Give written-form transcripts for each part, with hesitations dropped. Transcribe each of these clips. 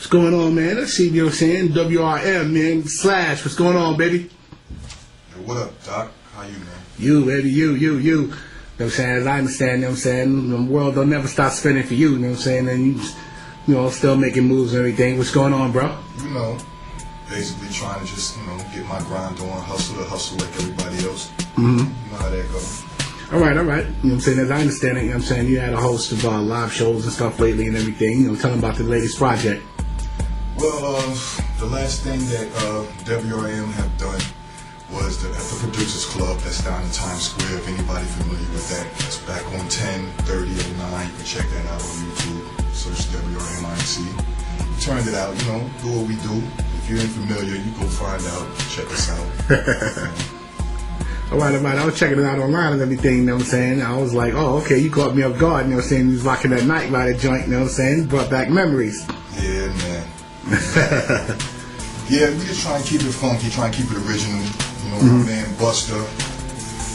What's going on, man? Let's see, you know what I'm saying? WRM, man, Slash. What's going on, baby? Yo, what up, Doc? How you, man? You, baby, you. You know what I'm saying? As I understand, you know what I'm saying? The world don't never stop spinning for you know what I'm saying? And you know, still making moves and everything. What's going on, bro? You know, basically trying to just, get my grind on, hustle like everybody else. Mm-hmm. You know how that goes. All right. You know what I'm saying? As I understand it, you know what I'm saying? You had a host of live shows and stuff lately and everything. You know, tell them about the latest project. Well, the last thing that WRM have done was at the Producers Club that's down in Times Square. If anybody familiar with that, it's back on 10/30/09. You can check that out on YouTube. Search WRMIC. We turned it out, do what we do. If you ain't familiar, you go find out. Check us out. All right. I was checking it out online and everything, you know what I'm saying? I was like, oh, okay, you caught me off guard, you know what I'm saying? You was rocking that Night Rider joint, you know what I'm saying? Brought back memories. Yeah, man. Yeah, we just try and keep it funky, try and keep it original. My man Buster,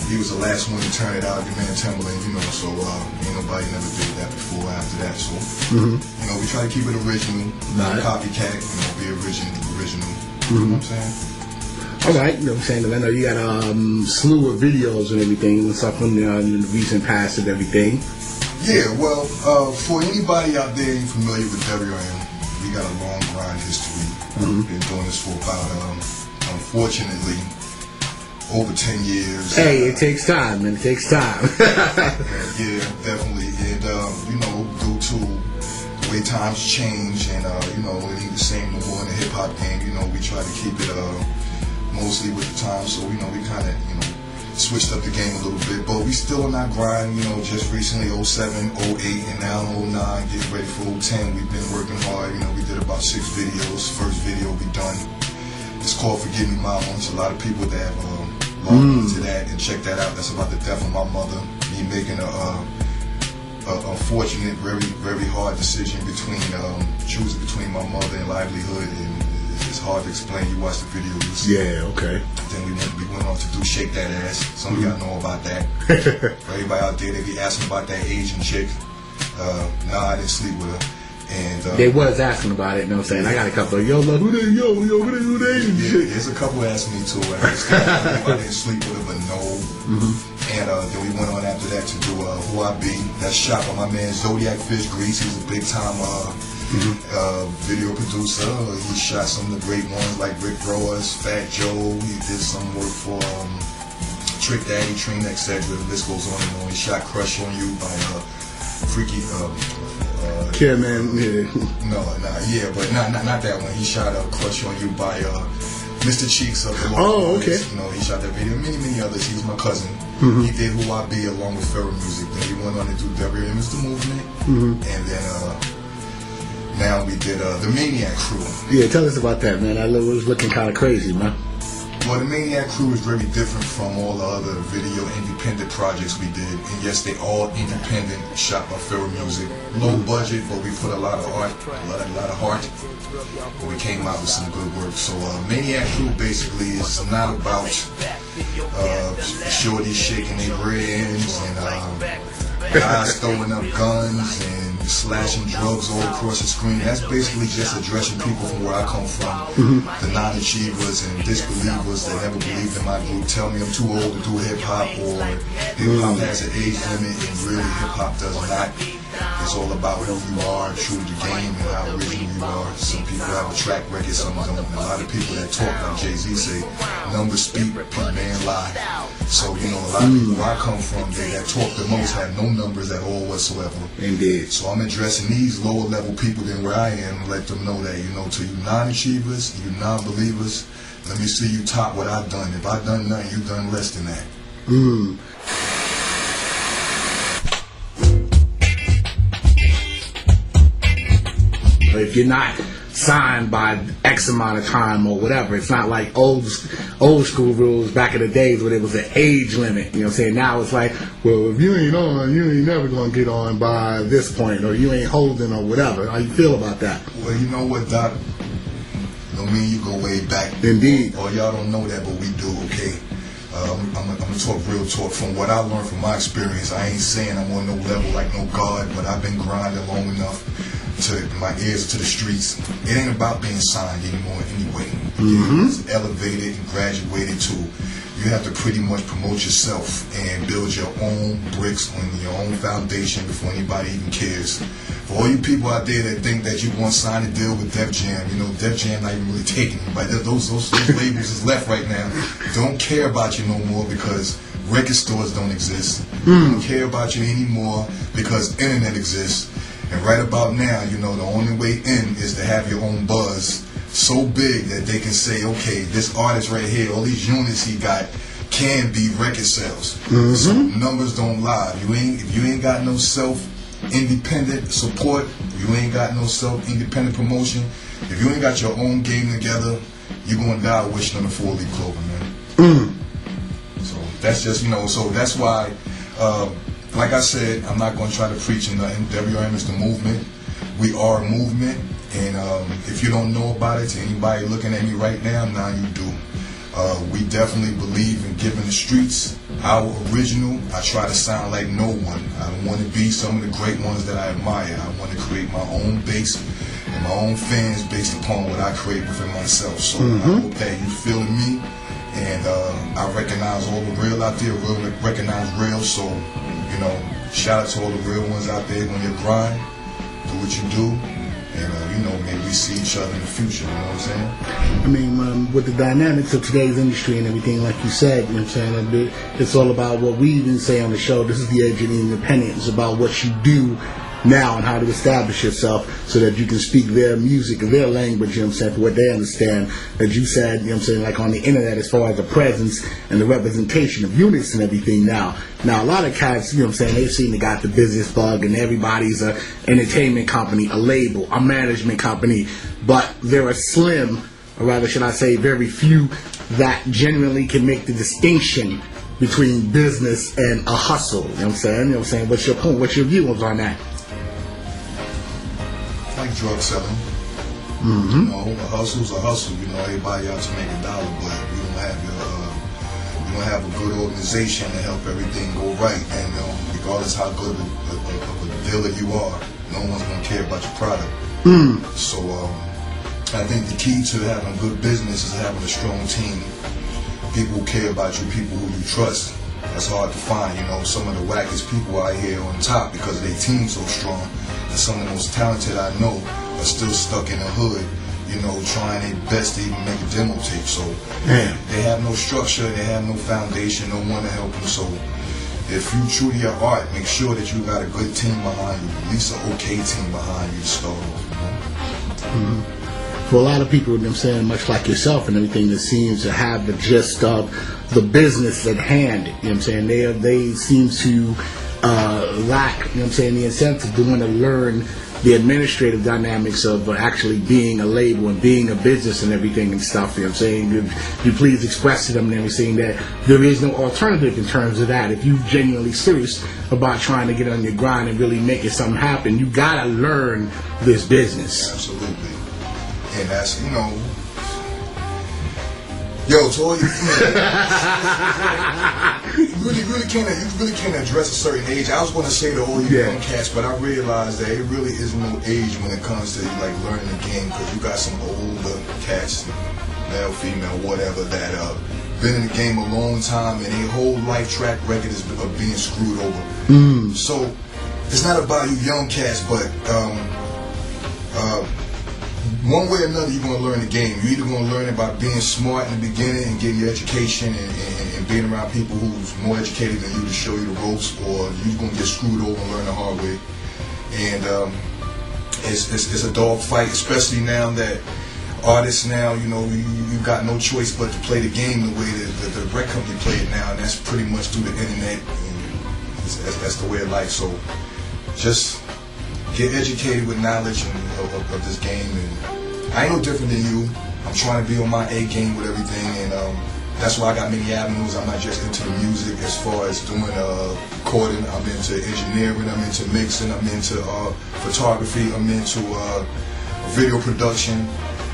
he was the last one to turn it out. Your man Timberland, so ain't nobody never did that before after that. So, we try to keep it original, not copycat, be original. You know what I'm saying? All right, you know what I'm saying? I know you got a slew of videos and everything and stuff in the recent past and everything. Yeah, well, for anybody out there ain't familiar with WRM, we got a long grind history. Been doing this for about, unfortunately, over 10 years. Hey, it takes time, man. It takes time. Yeah, definitely. And, due to the way times change and, it ain't the same no more in the hip-hop game, we try to keep it mostly with the times. So, we kind of, switched up the game a little bit. But we still on that grind, just recently 07, 08, and now 09, getting ready for 010. We've been working hard. We did about 6 videos. First video we done. It's called Forgive Me Mama. There's a lot of people that have logged into that and check that out. That's about the death of my mother. Me making a unfortunate, very, very hard decision choosing between my mother and livelihood, and it's hard to explain. You watch the video, you see. Yeah, okay. Then we went on to do Shake That Ass. Some of y'all know about that. For everybody out there, they be asking about that Asian chick. Nah, I didn't sleep with her. And they was asking about it, you know what I'm saying? I got a couple of, who they Asian chick? There's a couple asking me too. I didn't sleep with her, but no. And then we went on after that to do Who I Be. That's shot by my man Zodiac Fish Grease. He's a big time video producer. He shot some of the great ones like Rick Ross, Fat Joe. He did some work for Trick Daddy, Trina, etc. The list goes on and on. He shot Crush on You by Freaky. Yeah, man. Yeah. But not that one. He shot Crush on You by Mr. Cheeks of the Oh, okay. He shot that video. Many others. He's my cousin. He did Who I Be along with Feral Music. Then he went on to do WRM is the Movement. And then now we did the Maniac Crew. Yeah, tell us about that, man. It was looking kind of crazy, man. Well, the Maniac Crew is very different from all the other video independent projects we did. And yes, they all independent, shot by Feral Music. Low budget, but we put a lot of art, a lot of heart. But we came out with some good work. So Maniac Crew basically is not about shorties shaking their breads and guys throwing up guns and slashing drugs all across the screen. That's basically just addressing people from where I come from. The non-achievers and disbelievers that never believed in my group tell me I'm too old to do hip-hop, or hip-hop has an age limit, and really hip-hop does not. It's all about who you are, true to the game, and how original you are. Some people have a track record, some don't. And a lot of people that talk, like Jay-Z say, numbers speak, man lie. So, a lot of people where I come from, that talk the most have no numbers at all whatsoever. Indeed. So I'm addressing these lower level people than where I am, and let them know that, to you non-achievers, you non-believers, let me see you top what I've done. If I've done nothing, you've done less than that. If you're not signed by X amount of time or whatever, it's not like old school rules back in the days where there was an age limit. You know what I'm saying? Now it's like, well, if you ain't on, you ain't never gonna get on by this point, or you ain't holding or whatever. How you feel about that? Well, you know what, Doc? Me and you go way back. Indeed. Or y'all don't know that, but we do, okay? I'm gonna talk real talk from what I learned from my experience. I ain't saying I'm on no level like no God, but I've been grinding long enough to my ears to the streets. It ain't about being signed anymore anyway. It's elevated and graduated to you have to pretty much promote yourself and build your own bricks on your own foundation before anybody even cares. For all you people out there that think that you want to sign a deal with Def Jam, you know, Def Jam not even really taking anybody. Those labels is left right now. Don't care about you no more because record stores don't exist. Don't care about you anymore because internet exists. And right about now, you know, the only way in is to have your own buzz so big that they can say, okay, this artist right here, all these units he got can be record sales. So numbers don't lie. If you ain't got no self-independent support, you ain't got no self-independent promotion, if you ain't got your own game together, you're going to die wishing on a 4-leaf clover, man. So that's just, you know, so that's why, like I said, I'm not going to try to preach nothing. WRM is the movement. We are a movement. And if you don't know about it, to anybody looking at me right now, now you do. We definitely believe in giving the streets our original. I try to sound like no one. I don't want to be some of the great ones that I admire. I want to create my own base and my own fans based upon what I create within myself. So I hope that you feeling me. And I recognize all the real out there, recognize real. So, you know, shout out to all the real ones out there on your grind. Do what you do. And, you know, maybe we see each other in the future, you know what I'm saying? I mean, with the dynamics of today's industry and everything, like you said, you know what I'm saying, it's all about what we even say on the show. This is the edge of the independent. It's about what you do now and how to establish yourself so that you can speak their music and their language, you know what I'm saying, for what they understand. As you said, you know what I'm saying, like on the internet as far as the presence and the representation of units and everything now. Now, a lot of cats, you know what I'm saying, they've seen they got the business bug and everybody's a entertainment company, a label, a management company, but there are slim, or rather should I say very few, that genuinely can make the distinction between business and a hustle, you know what I'm saying? You know what I'm saying? What's your point? What's your views on that? Like drug selling. You know, a hustle's a hustle. You know, everybody out to make a dollar, but you don't have a good organization to help everything go right. And regardless how good of a dealer you are, no one's gonna care about your product. So I think the key to having a good business is having a strong team. People who care about you, people who you trust. That's hard to find. You know, some of the wackest people out here on top because their team's so strong. And some of the most talented I know are still stuck in the hood, you know, trying their best to even make a demo tape. So they have no structure, they have no foundation, no one to help them. So if you true to your art, make sure that you got a good team behind you, at least an okay team behind you to start off. You know? For a lot of people, you know what I'm saying, much like yourself and everything, that seems to have the gist of the business at hand, you know what I'm saying, they seem to lack, you know what I'm saying, the incentive to want to learn the administrative dynamics of actually being a label and being a business and everything and stuff, you know what I'm saying. You please express to them and everything that there is no alternative in terms of that. If you're genuinely serious about trying to get on your grind and really making something happen, you gotta learn this business. Absolutely. And that's, you know, yo, to all you you really can't address a certain age. I was going to say to all you young cats, but I realized that it really is no age when it comes to like learning the game, because you got some older cats, male, female, whatever, that been in the game a long time and their whole life track record is of being screwed over. So it's not about you young cats, but one way or another, you're going to learn the game. You're either going to learn about being smart in the beginning and getting your education and being around people who's more educated than you to show you the ropes, or you're going to get screwed over and learn the hard way. And it's a dog fight, especially now that artists now, you know, you got no choice but to play the game the way that the record company play it now, and that's pretty much through the internet. And that's the way of life. So just get educated with knowledge of this game, and I ain't no different than you. I'm trying to be on my A game with everything, and that's why I got many avenues. I'm not just into the music as far as doing recording. I'm into engineering, I'm into mixing, I'm into photography, I'm into video production.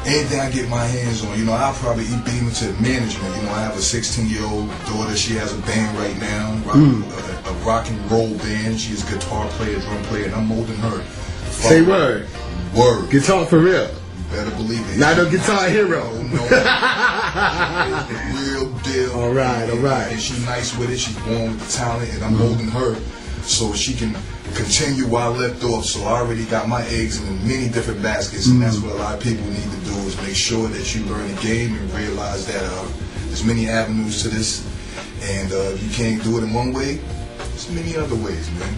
Anything I get my hands on, you know, I'll probably be even to management. You know, I have a 16-year-old daughter. She has a band right now, a rock and roll band. She's a guitar player, drum player, and I'm molding her. Say word. Word. Guitar for real. Better believe it. Not no Guitar Hero. No. Real deal. All right. And she nice with it. She's born with the talent, and I'm holding her so she can continue where I left off. So I already got my eggs in many different baskets, and that's what a lot of people need to do is make sure that you learn the game and realize that there's many avenues to this, and you can't do it in one way. There's many other ways, man.